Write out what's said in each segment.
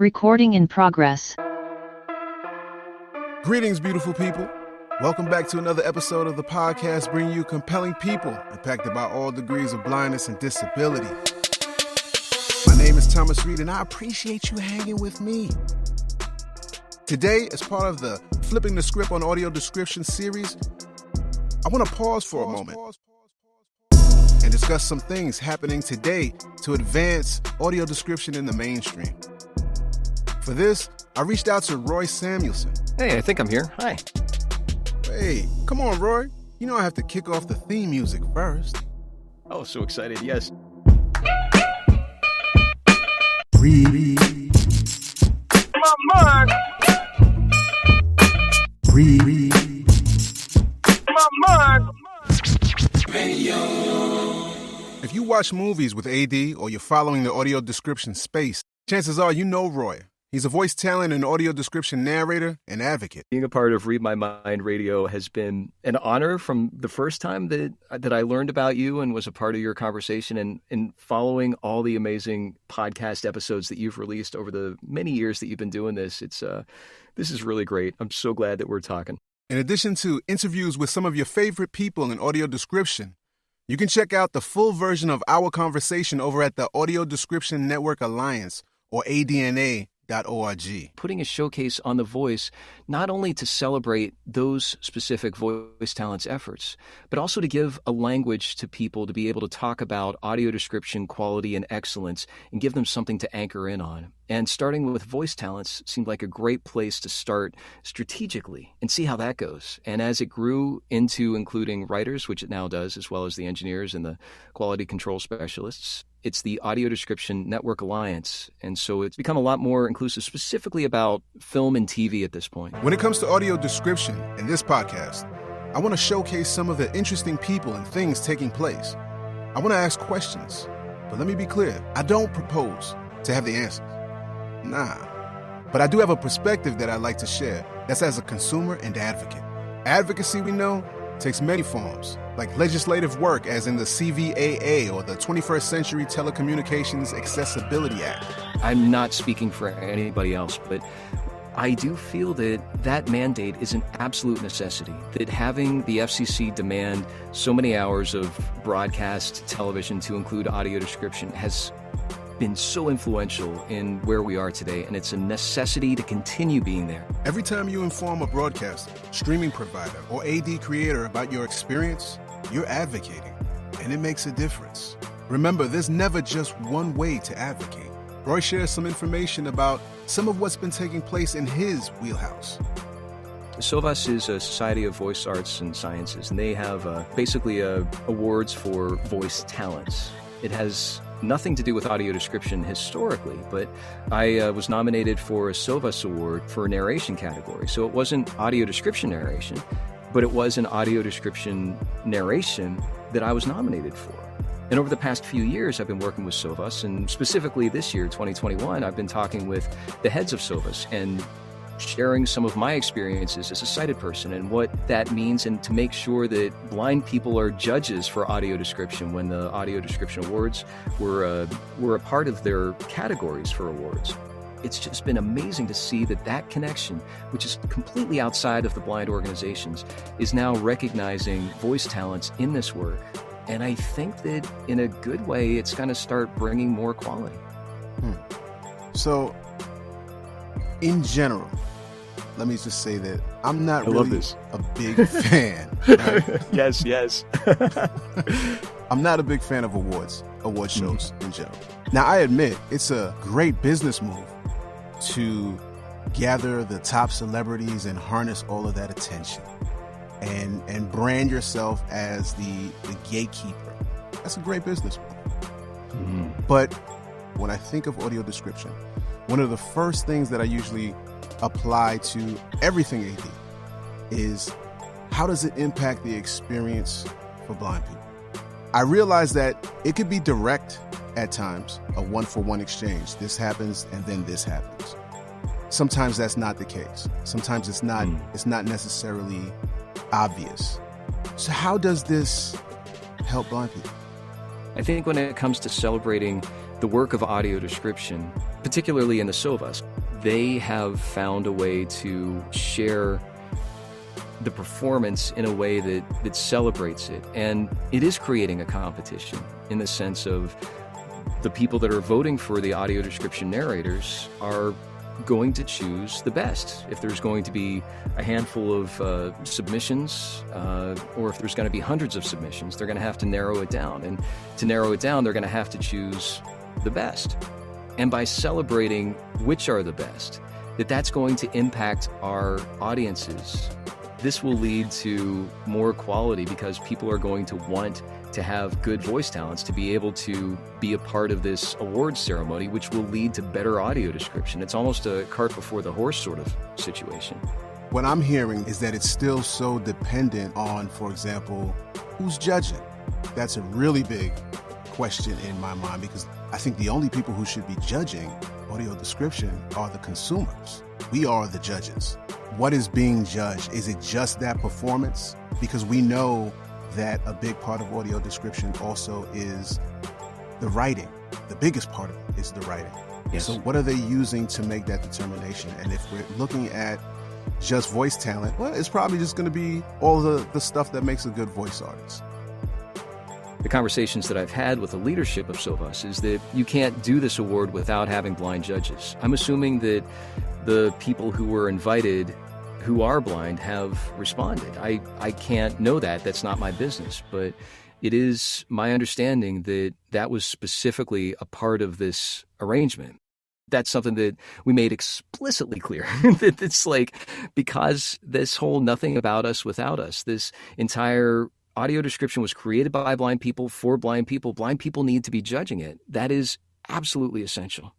Recording in progress. Greetings, beautiful people. Welcome back to another episode of the podcast bringing you compelling people impacted by all degrees of blindness and disability. My name is T.Reid, and I appreciate you hanging with me. Today, as part of the Flipping the Script on Audio Description series, I want to pause for a moment and discuss some things happening today to advance audio description in the mainstream. For this, I reached out to Roy Samuelson. Hey, I think I'm here. Hi. Hey, come on, Roy. You know I have to kick off the theme music first. Oh, so excited. Yes. Reid My mind. Reid My mind. If you watch movies with AD or you're following the audio description space, chances are you know Roy. He's a voice talent and audio description narrator and advocate. Being a part of Reid My Mind Radio has been an honor from the first time that I learned about you and was a part of your conversation, and following all the amazing podcast episodes that you've released over the many years that you've been doing this. This is really great. I'm so glad that we're talking. In addition to interviews with some of your favorite people in audio description, you can check out the full version of our conversation over at the Audio Description Network Alliance, or ADNA.org. Putting a showcase on the voice, not only to celebrate those specific voice talents' efforts, but also to give a language to people to be able to talk about audio description quality and excellence and give them something to anchor in on. And starting with voice talents seemed like a great place to start strategically and see how that goes. And as it grew into including writers, which it now does, as well as the engineers and the quality control specialists, it's the Audio Description Network Alliance. And so it's become a lot more inclusive, specifically about film and TV at this point. When it comes to audio description in this podcast, I want to showcase some of the interesting people and things taking place. I want to ask questions, but let me be clear, I don't propose to have the answers. Nah. But I do have a perspective that I'd like to share. That's as a consumer and advocate. Advocacy, we know, takes many forms, like legislative work as in the CVAA or the 21st Century Telecommunications Accessibility Act. I'm not speaking for anybody else, but I do feel that that mandate is an absolute necessity, that having the FCC demand so many hours of broadcast television to include audio description has been so influential in where we are today, and it's a necessity to continue being there. Every time you inform a broadcaster, streaming provider, or AD creator about your experience, you're advocating, and it makes a difference. Remember, there's never just one way to advocate. Roy shares some information about some of what's been taking place in his wheelhouse. SOVAS is a Society of Voice Arts and Sciences, and they have basically awards for voice talents. It has nothing to do with audio description historically, but I was nominated for a SOVAS award for a narration category. So it wasn't audio description narration, but it was an audio description narration that I was nominated for. And over the past few years, I've been working with SOVAS, and specifically this year, 2021, I've been talking with the heads of SOVAS and sharing some of my experiences as a sighted person and what that means, and to make sure that blind people are judges for audio description when the Audio Description Awards were a part of their categories for awards. It's just been amazing to see that connection, which is completely outside of the blind organizations, is now recognizing voice talents in this work. And I think that in a good way, it's going to start bringing more quality. So, in general, let me just say that I'm not really a big fan. Right? Yes. I'm not a big fan of award shows in general. Now, I admit it's a great business move to gather the top celebrities and harness all of that attention and brand yourself as the gatekeeper. That's a great business move. But when I think of audio description, one of the first things that I usually apply to everything AD is, how does it impact the experience for blind people? I realize that it could be direct at times, a one-for-one exchange. This happens and then this happens. Sometimes that's not the case. Sometimes it's not necessarily obvious. So how does this help blind people? I think when it comes to celebrating the work of audio description, particularly in the Sovas, they have found a way to share the performance in a way that celebrates it. And it is creating a competition in the sense of the people that are voting for the audio description narrators are going to choose the best. If there's going to be a handful of submissions, or if there's going to be hundreds of submissions, they're going to have to narrow it down. And to narrow it down, they're going to have to choose the best. And by celebrating which are the best, that's going to impact our audiences. This will lead to more quality because people are going to want to have good voice talents to be able to be a part of this awards ceremony, which will lead to better audio description. It's almost a cart before the horse sort of situation. What I'm hearing is that it's still so dependent on, for example, who's judging. That's a really big question in my mind, because I think the only people who should be judging audio description are the consumers. We are the judges. What is being judged? Is it just that performance? Because we know that a big part of audio description also is the writing. The biggest part of it is the writing. Yes. So what are they using to make that determination? And if we're looking at just voice talent, well, it's probably just going to be all the stuff that makes a good voice artist. The conversations that I've had with the leadership of Sovas is that you can't do this award without having blind judges. I'm assuming that the people who were invited who are blind have responded. I can't know that. That's not my business. But it is my understanding that that was specifically a part of this arrangement. That's something that we made explicitly clear. That it's like, because this whole nothing about us without us, this entire audio description was created by blind people for blind people. Blind people need to be judging it. That is absolutely essential.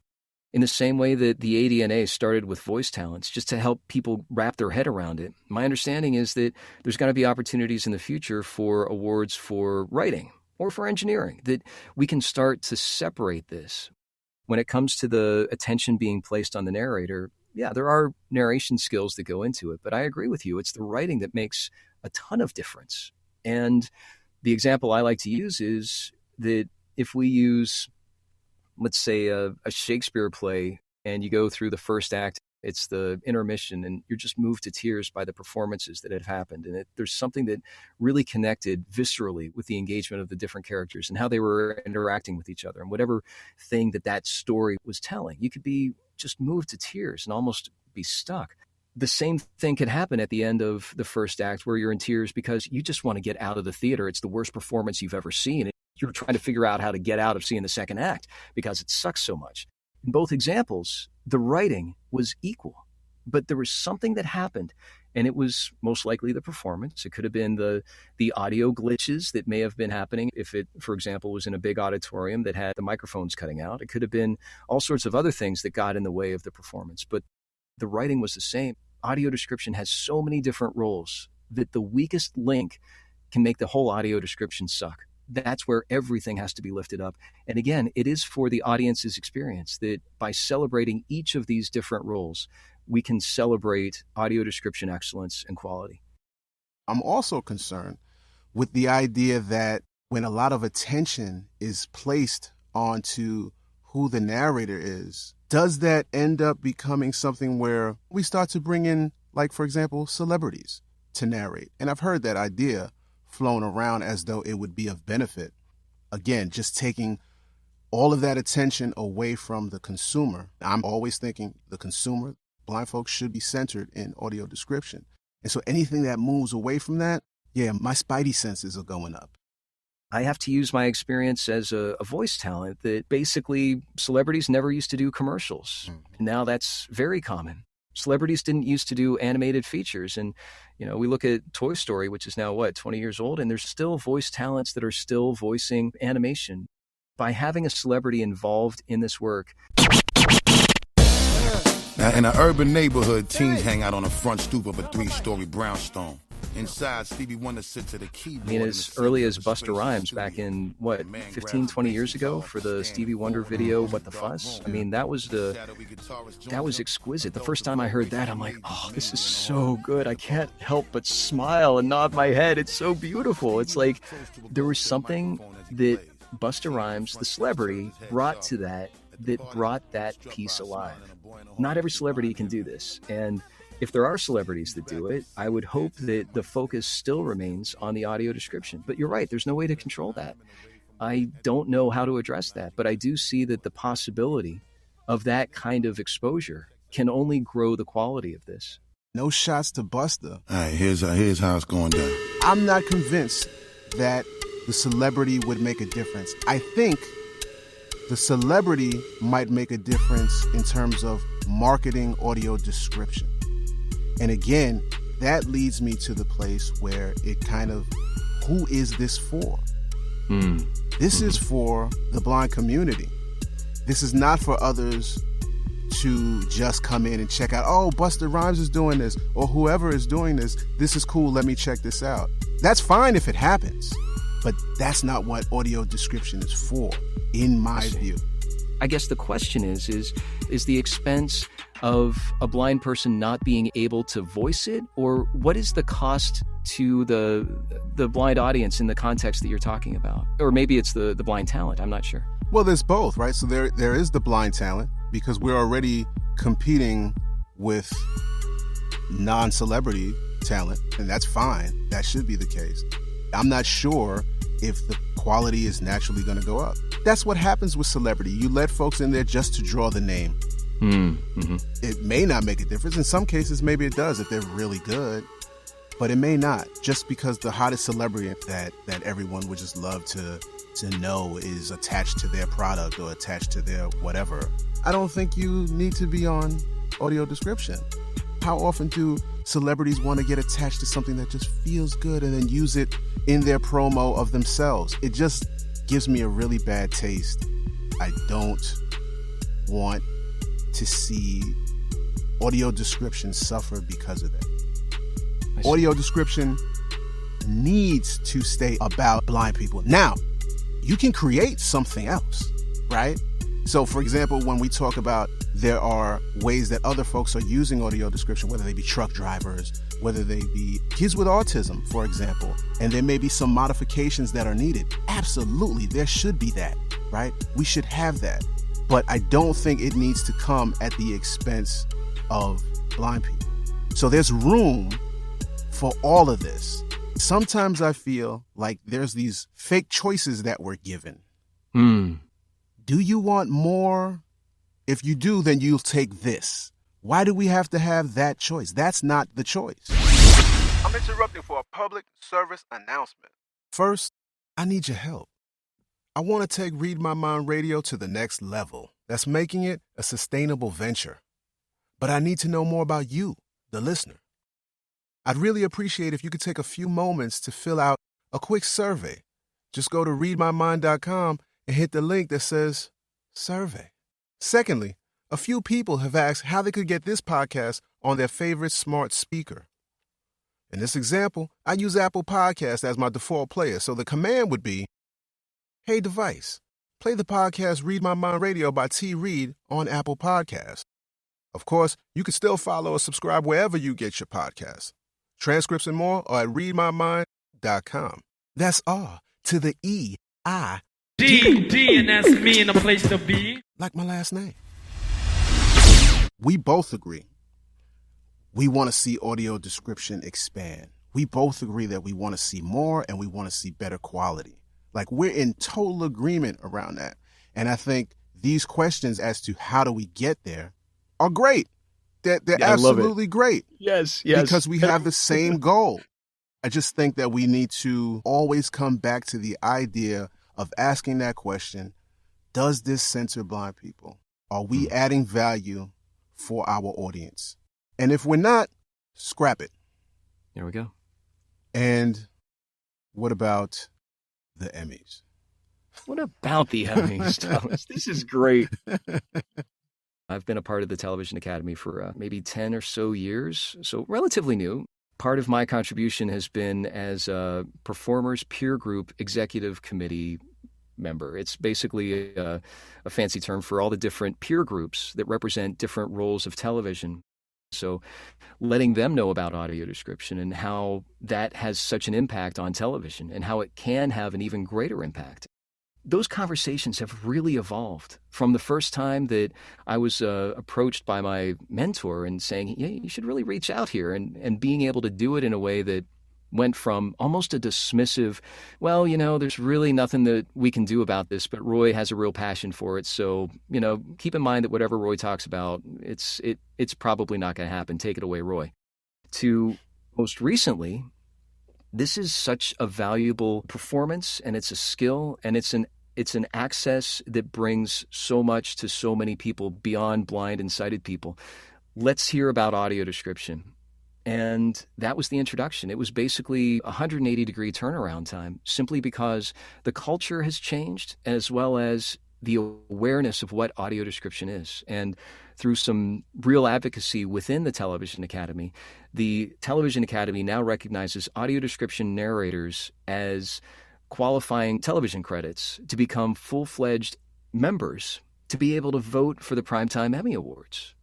In the same way that the ADNA started with voice talents, just to help people wrap their head around it, my understanding is that there's going to be opportunities in the future for awards for writing or for engineering, that we can start to separate this. When it comes to the attention being placed on the narrator, yeah, there are narration skills that go into it, but I agree with you. It's the writing that makes a ton of difference. And the example I like to use is that if we use, let's say, a Shakespeare play, and you go through the first act, it's the intermission, and you're just moved to tears by the performances that have happened. And there's something that really connected viscerally with the engagement of the different characters and how they were interacting with each other and whatever thing that story was telling. You could be just moved to tears and almost be stuck. The same thing could happen at the end of the first act where you're in tears because you just want to get out of the theater. It's the worst performance you've ever seen. You're trying to figure out how to get out of seeing the second act because it sucks so much. In both examples, the writing was equal, but there was something that happened, and it was most likely the performance. It could have been the audio glitches that may have been happening if it, for example, was in a big auditorium that had the microphones cutting out. It could have been all sorts of other things that got in the way of the performance, but the writing was the same. Audio description has so many different roles that the weakest link can make the whole audio description suck. That's where everything has to be lifted up. And again, it is for the audience's experience that by celebrating each of these different roles, we can celebrate audio description excellence and quality. I'm also concerned with the idea that when a lot of attention is placed onto who the narrator is, does that end up becoming something where we start to bring in, like, for example, celebrities to narrate? And I've heard that idea flown around as though it would be of benefit. Again, just taking all of that attention away from the consumer. I'm always thinking the consumer, blind folks, should be centered in audio description. And so anything that moves away from that, yeah, my spidey senses are going up. I have to use my experience as a voice talent that basically celebrities never used to do commercials. And now that's very common. Celebrities didn't used to do animated features. And, we look at Toy Story, which is now, 20 years old, and there's still voice talents that are still voicing animation. By having a celebrity involved in this work. Now, in an urban neighborhood, teens hang out on the front stoop of a 3-story brownstone. Inside, Stevie Wonder sits at a keyboard. As early as Busta Rhymes back in, 15, 20 years ago for the Stevie Wonder video, What the Fuss? That was exquisite. The first time I heard that, I'm like, oh, this is so good. I can't help but smile and nod my head. It's so beautiful. It's like there was something that Busta Rhymes, the celebrity, brought to that that brought that piece alive. Not every celebrity can do this. And if there are celebrities that do it, I would hope that the focus still remains on the audio description. But you're right, there's no way to control that. I don't know how to address that, but I do see that the possibility of that kind of exposure can only grow the quality of this. No shots to Buster. All right, here's how it's going down. I'm not convinced that the celebrity would make a difference. I think the celebrity might make a difference in terms of marketing audio description. And again, that leads me to the place where it kind of, who is this for? This is for the blind community. This is not for others to just come in and check out, oh, Busta Rhymes is doing this, or whoever is doing this. This is cool. Let me check this out. That's fine if it happens, but that's not what audio description is for, in my view. I guess the question is the expense of a blind person not being able to voice it, or what is the cost to the blind audience in the context that you're talking about? Or maybe it's the blind talent, I'm not sure. Well, there's both, right? So there is the blind talent, because we're already competing with non-celebrity talent, and that's fine. That should be the case. I'm not sure if the quality is naturally going to go up. That's what happens with celebrity. You let folks in there just to draw the name. Mm-hmm. It may not make a difference. In some cases, maybe it does if they're really good, but it may not. Just because the hottest celebrity that everyone would just love to know is attached to their product or attached to their whatever. I don't think you need to be on audio description. How often do celebrities want to get attached to something that just feels good and then use it in their promo of themselves? It just gives me a really bad taste. I don't want to see audio description suffer because of that. Audio description needs to stay about blind people. Now, you can create something else, right? So, for example, when we talk about there are ways that other folks are using audio description, whether they be truck drivers, whether they be kids with autism, for example, and there may be some modifications that are needed. Absolutely, there should be that, right? We should have that. But I don't think it needs to come at the expense of blind people. So there's room for all of this. Sometimes I feel like there's these fake choices that we're given. Do you want more? If you do, then you'll take this. Why do we have to have that choice? That's not the choice. I'm interrupting for a public service announcement. First, I need your help. I want to take Reid My Mind Radio to the next level. That's making it a sustainable venture. But I need to know more about you, the listener. I'd really appreciate if you could take a few moments to fill out a quick survey. Just go to reidmymind.com and hit the link that says survey. Secondly, a few people have asked how they could get this podcast on their favorite smart speaker. In this example, I use Apple Podcasts as my default player, so the command would be, hey device, play the podcast Reid My Mind Radio by T.Reid on Apple Podcasts. Of course, you can still follow or subscribe wherever you get your podcasts. Transcripts and more are at reidmymind.com. That's R to the E-I. D, and that's me in a place to be. Like my last name. We both agree. We want to see audio description expand. We both agree that we want to see more and we want to see better quality. Like, we're in total agreement around that. And I think these questions as to how do we get there are great. They're absolutely great. Yes. Because we have the same goal. I just think that we need to always come back to the idea of asking that question, does this center blind people? Are we adding value for our audience? And if we're not, scrap it. There we go. And what about the Emmys? What about the Emmys, Thomas? This is great. I've been a part of the Television Academy for maybe 10 or so years, so relatively new. Part of my contribution has been as a performers peer group executive committee member. It's basically a fancy term for all the different peer groups that represent different roles of television. So letting them know about audio description and how that has such an impact on television and how it can have an even greater impact. those conversations have really evolved from the first time that I was approached by my mentor and saying, yeah, you should really reach out here, and being able to do it in a way that went from almost a dismissive, well, there's really nothing that we can do about this, but Roy has a real passion for it. So, keep in mind that whatever Roy talks about, it's probably not going to happen. Take it away, Roy. To most recently, this is such a valuable performance, and it's a skill, and it's an access that brings so much to so many people beyond blind and sighted people. Let's hear about audio description. And that was the introduction. It was basically a 180-degree turnaround time, simply because the culture has changed, as well as the awareness of what audio description is. And through some real advocacy within the Television Academy, the Television Academy now recognizes audio description narrators as qualifying television credits to become full-fledged members to be able to vote for the Primetime Emmy Awards.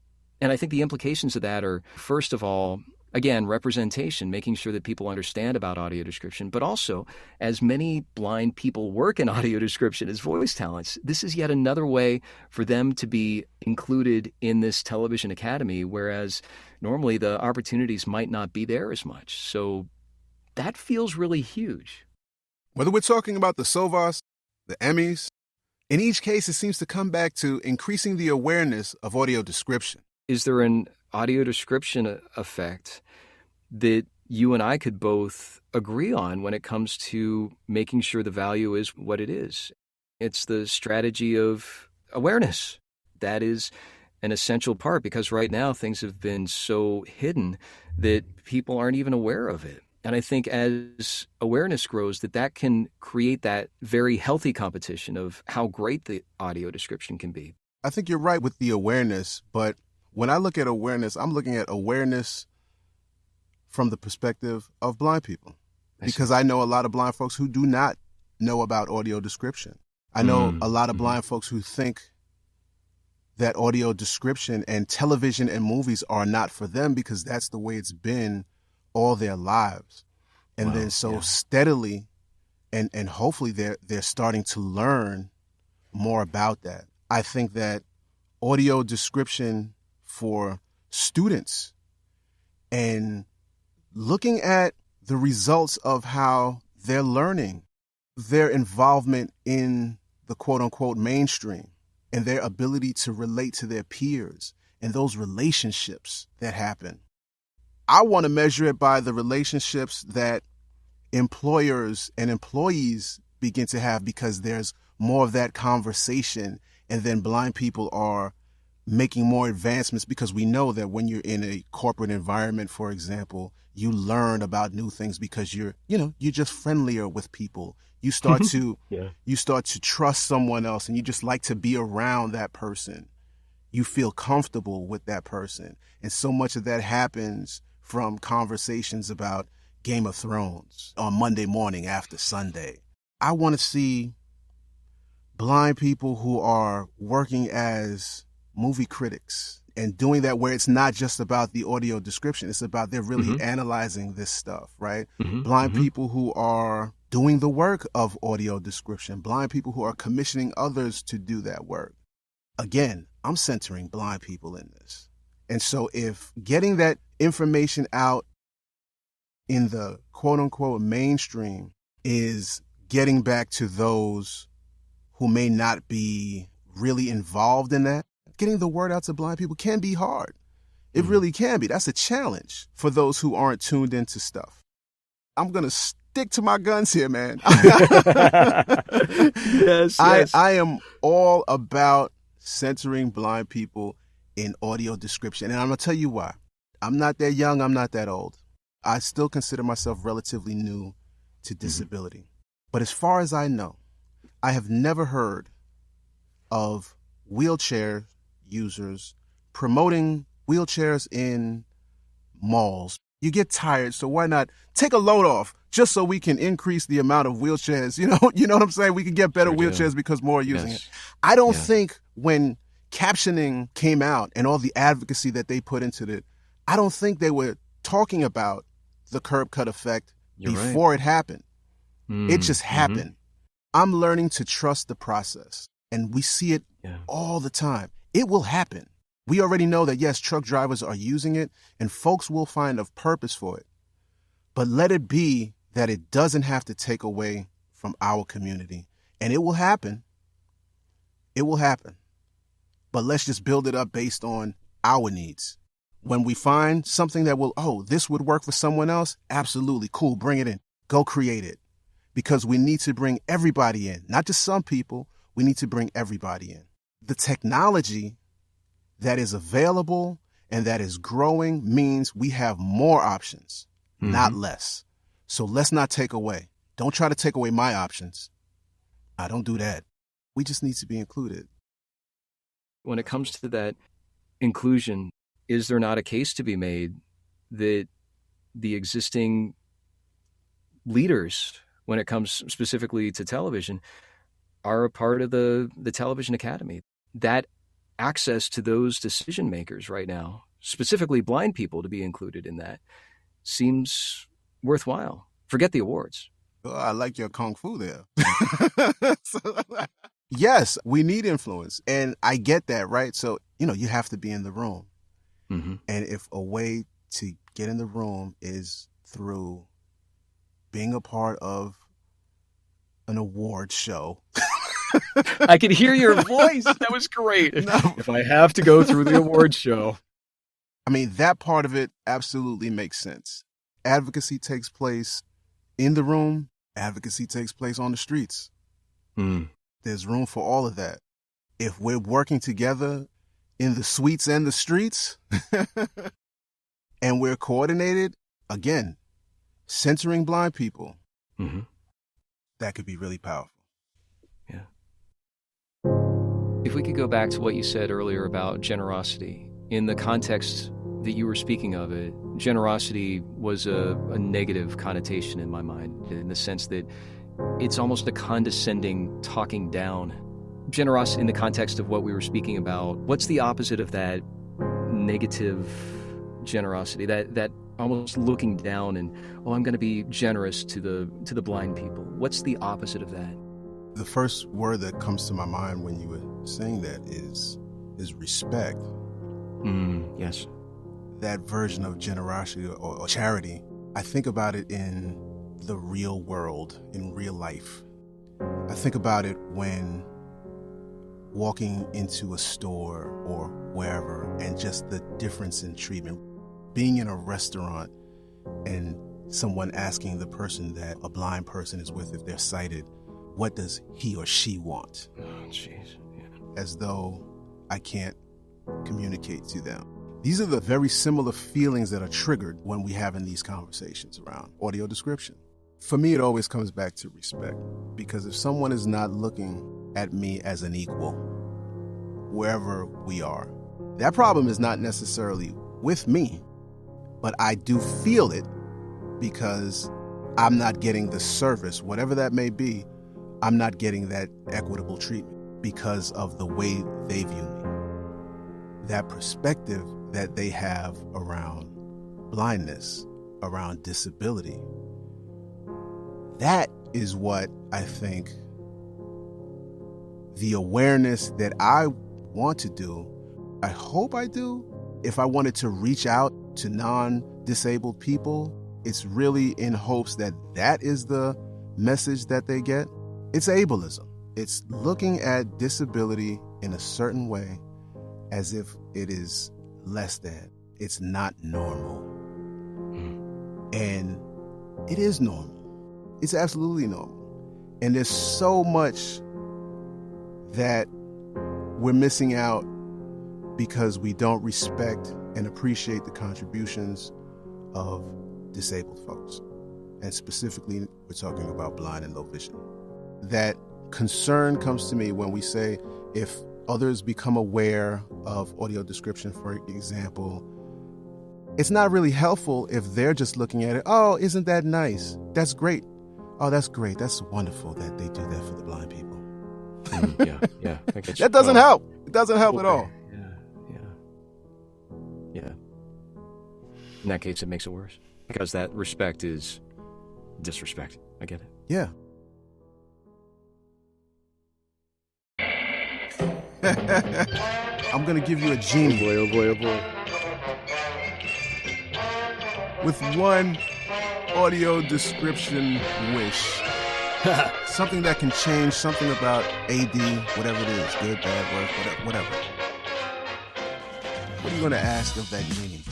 And I think the implications of that are, first of all, again, representation, making sure that people understand about audio description, but also, as many blind people work in audio description as voice talents, this is yet another way for them to be included in this Television Academy, whereas normally the opportunities might not be there as much. So that feels really huge. Whether we're talking about the SOVAS, the Emmys, in each case, it seems to come back to increasing the awareness of audio description. Is there an audio description effect that you and I could both agree on when it comes to making sure the value is what it is? It's the strategy of awareness. That is an essential part, because right now things have been so hidden that people aren't even aware of it. And I think as awareness grows, that can create that very healthy competition of how great the audio description can be. I think you're right with the awareness, but when I look at awareness, I'm looking at awareness from the perspective of blind people, because I know a lot of blind folks who do not know about audio description. I know a lot of blind folks who think that audio description and television and movies are not for them because that's the way it's been all their lives. And then steadily and hopefully they're starting to learn more about that. I think that audio description for students and looking at the results of how they're learning, their involvement in the quote unquote mainstream, and their ability to relate to their peers and those relationships that happen. I want to measure it by the relationships that employers and employees begin to have, because there's more of that conversation, and then blind people are making more advancements, because we know that when you're in a corporate environment, for example, you learn about new things because you're just friendlier with people. You start to you start to trust someone else, and you just like to be around that person. You feel comfortable with that person. And so much of that happens from conversations about Game of Thrones on Monday morning after Sunday. I want to see blind people who are working as movie critics and doing that, where it's not just about the audio description. It's about they're really analyzing this stuff, right? Blind people who are doing the work of audio description, blind people who are commissioning others to do that work. Again, I'm centering blind people in this. And so if getting that information out in the quote unquote mainstream is getting back to those who may not be really involved in that, getting the word out to blind people can be hard. It really can be. That's a challenge for those who aren't tuned into stuff. I'm going to stick to my guns here, man. Yes. I am all about centering blind people in audio description. And I'm going to tell you why. I'm not that young. I'm not that old. I still consider myself relatively new to disability. But as far as I know, I have never heard of wheelchair users promoting wheelchairs in malls. You get tired, so why not take a load off just so we can increase the amount of wheelchairs? You know what I'm saying? We can get better wheelchairs because more are using it. I don't think when captioning came out and all the advocacy that they put into it, I don't think they were talking about the curb cut effect before it happened. It just happened. I'm learning to trust the process, and we see it all the time. It will happen. We already know that, yes, truck drivers are using it, and folks will find a purpose for it. But let it be that it doesn't have to take away from our community. And it will happen. It will happen. But let's just build it up based on our needs. When we find something that will, this would work for someone else, absolutely, cool, bring it in. Go create it. Because we need to bring everybody in, not just some people. We need to bring everybody in. The technology that is available and that is growing means we have more options, not less. So let's not take away. Don't try to take away my options. I don't do that. We just need to be included. When it comes to that inclusion, is there not a case to be made that the existing leaders, when it comes specifically to television, are a part of the Television Academy? That access to those decision makers right now, specifically blind people to be included in that, seems worthwhile. Forget the awards. Oh, I like your kung fu there. Yes, we need influence. And I get that, right? So, you have to be in the room. Mm-hmm. And if a way to get in the room is through being a part of an award show. I could hear your voice. That was great. No. If I have to go through the awards show. I mean, that part of it absolutely makes sense. Advocacy takes place in the room. Advocacy takes place on the streets. There's room for all of that. If we're working together in the suites and the streets and we're coordinated, again, centering blind people, that could be really powerful. Yeah. If we could go back to what you said earlier about generosity, in the context that you were speaking of it, generosity was a negative connotation in my mind, in the sense that it's almost a condescending talking down. Generosity in the context of what we were speaking about, what's the opposite of that negative generosity, that almost looking down and, I'm going to be generous to the blind people? What's the opposite of that? The first word that comes to my mind when you were saying that is respect. Yes. That version of generosity or charity, I think about it in the real world, in real life. I think about it when walking into a store or wherever, and just the difference in treatment. Being in a restaurant and someone asking the person that a blind person is with, if they're sighted, what does he or she want? Oh, jeez. Yeah. As though I can't communicate to them. These are the very similar feelings that are triggered when we have in these conversations around audio description. For me, it always comes back to respect, because if someone is not looking at me as an equal, wherever we are, that problem is not necessarily with me, but I do feel it because I'm not getting the service, whatever that may be. I'm not getting that equitable treatment because of the way they view me. That perspective that they have around blindness, around disability, that is what I think the awareness that I want to do, I hope I do. If I wanted to reach out to non-disabled people, it's really in hopes that that is the message that they get. It's ableism. It's looking at disability in a certain way as if it is less than. It's not normal. And it is normal. It's absolutely normal. And there's so much that we're missing out because we don't respect and appreciate the contributions of disabled folks. And specifically, we're talking about blind and low vision. That concern comes to me when we say, if others become aware of audio description, for example, it's not really helpful if they're just looking at it, oh, isn't that nice? That's great. Oh, that's great. That's wonderful that they do that for the blind people. Yeah. I get you. That doesn't help. It doesn't help at all. Yeah. In that case, it makes it worse, because that respect is disrespect. I get it. Yeah. I'm going to give you a Jeanie. Oh boy, oh boy, oh boy. With one audio description wish. Something that can change something about AD, whatever it is, good, bad, worse, whatever. What are you going to ask of that Jeanie?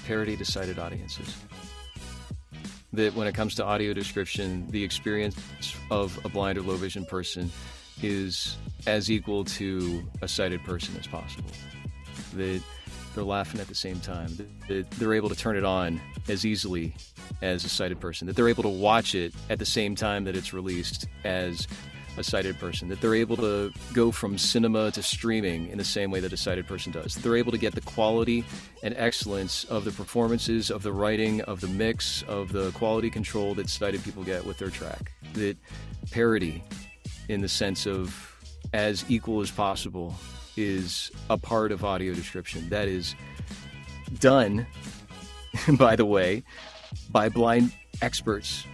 Parody to sighted audiences. That when it comes to audio description, the experience of a blind or low vision person is as equal to a sighted person as possible. That they're laughing at the same time. That they're able to turn it on as easily as a sighted person. That they're able to watch it at the same time that it's released as a sighted person. That they're able to go from cinema to streaming in the same way that a sighted person does. That they're able to get the quality and excellence of the performances, of the writing, of the mix, of the quality control that sighted people get with their track. That parody, in the sense of as equal as possible, is a part of audio description. That is done, by the way, by blind experts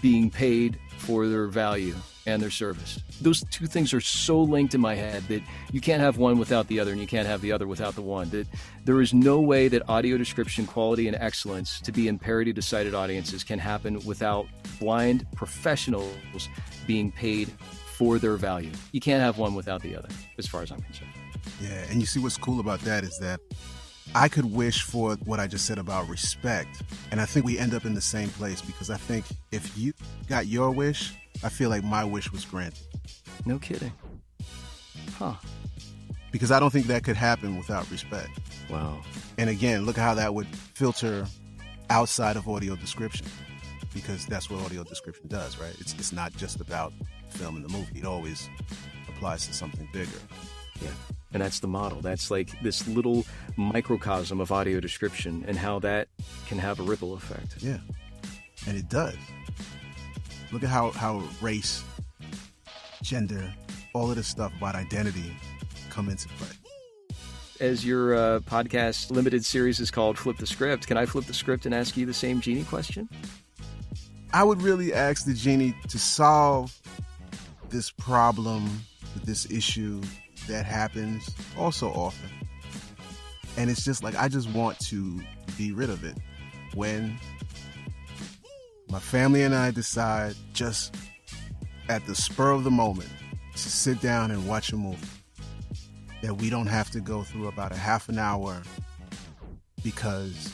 being paid for their value and their service. Those two things are so linked in my head that you can't have one without the other, and you can't have the other without the one. That there is no way that audio description quality and excellence to be in parody to sighted audiences can happen without blind professionals being paid for their value. You can't have one without the other, as far as I'm concerned. Yeah, and you see what's cool about that is that I could wish for what I just said about respect, and I think we end up in the same place, because I think if you got your wish, I feel like my wish was granted. No kidding. Huh. Because I don't think that could happen without respect. Wow. And again, look at how that would filter outside of audio description, because that's what audio description does, right? It's not just about film and the movie. It always applies to something bigger. Yeah. And that's the model. That's like this little microcosm of audio description and how that can have a ripple effect. Yeah. And it does. Look at how race, gender, all of this stuff about identity come into play. As your podcast limited series is called Flip the Script, can I flip the script and ask you the same Jeanie question? I would really ask the Jeanie to solve this problem, this issue that happens also often. And it's just like, I just want to be rid of it. When my family and I decide, just at the spur of the moment, to sit down and watch a movie, that we don't have to go through about a half an hour because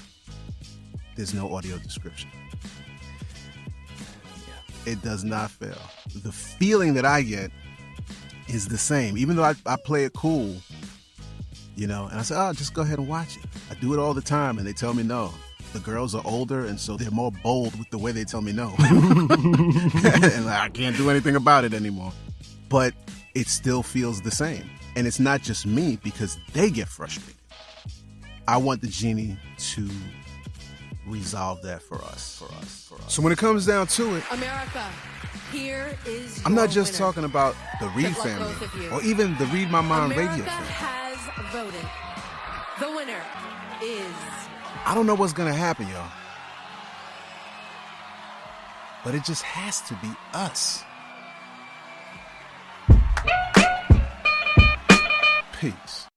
there's no audio description. Yeah. It does not fail. The feeling that I get is the same. Even though I play it cool, you know, and I say, oh, just go ahead and watch it. I do it all the time, and they tell me no. The girls are older, and so they're more bold with the way they tell me no. And I can't do anything about it anymore. But it still feels the same. And it's not just me, because they get frustrated. I want the Jeanie to resolve that for us. So when it comes down to it, America, here is I'm not your just winner. talking about the Reid Good luck, family, both of you. or even the Reid My Mind America Radio family. has voted. The winner is... I don't know what's gonna happen, y'all. But it just has to be us. Peace.